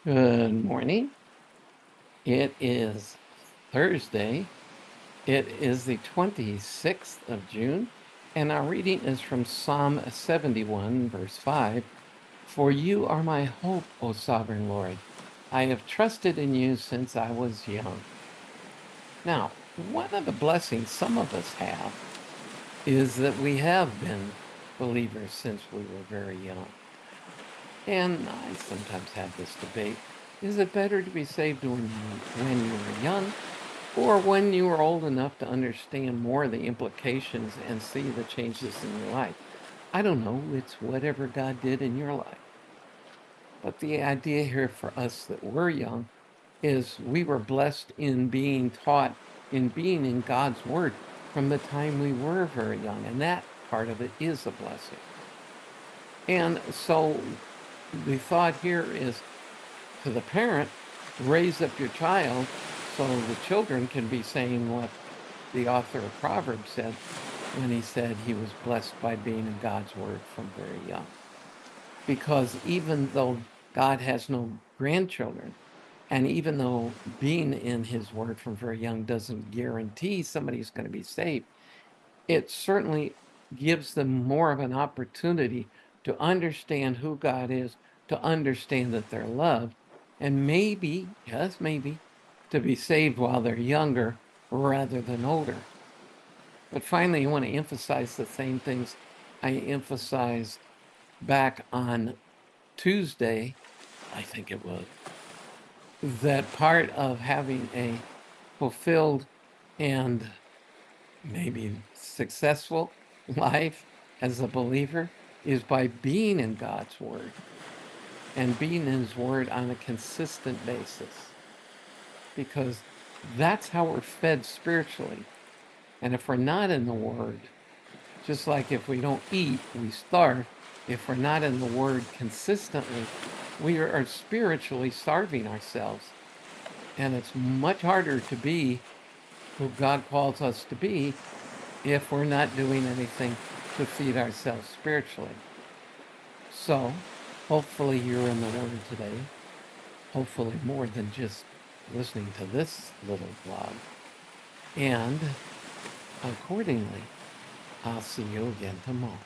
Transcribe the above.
Good morning. It is Thursday. It is the 26th of June, and our reading is from Psalm 71, verse 5. For you are my hope, O sovereign Lord. I have trusted in you since I was young. Now, one of the blessings some of us have is that we have been believers since we were very young. And I sometimes have this debate. Is it better to be saved when you were young or when you were old enough to understand more of the implications and see the changes in your life? I don't know. It's whatever God did in your life. But the idea here for us that we're young is we were blessed in being taught, in being in God's Word from the time we were very young. And that part of it is a blessing. And so the thought here is to the parent, raise up your child so the children can be saying what the author of Proverbs said when he said he was blessed by being in God's Word from very young. Because even though God has no grandchildren, and even though being in his Word from very young doesn't guarantee somebody's going to be saved, it certainly gives them more of an opportunity to understand who God is, to understand that they're loved, and maybe, yes, maybe, to be saved while they're younger rather than older. But finally, I want to emphasize the same things I emphasized back on Tuesday, I think it was, that part of having a fulfilled and maybe successful life as a believer is by being in God's Word and being in His Word on a consistent basis. Because that's how we're fed spiritually. And if we're not in the Word, just like if we don't eat, we starve. If we're not in the Word consistently, we are spiritually starving ourselves. And it's much harder to be who God calls us to be if we're not doing anything to feed ourselves spiritually. So, hopefully, you're in the Word today. Hopefully, more than just listening to this little blog. And accordingly, I'll see you again tomorrow.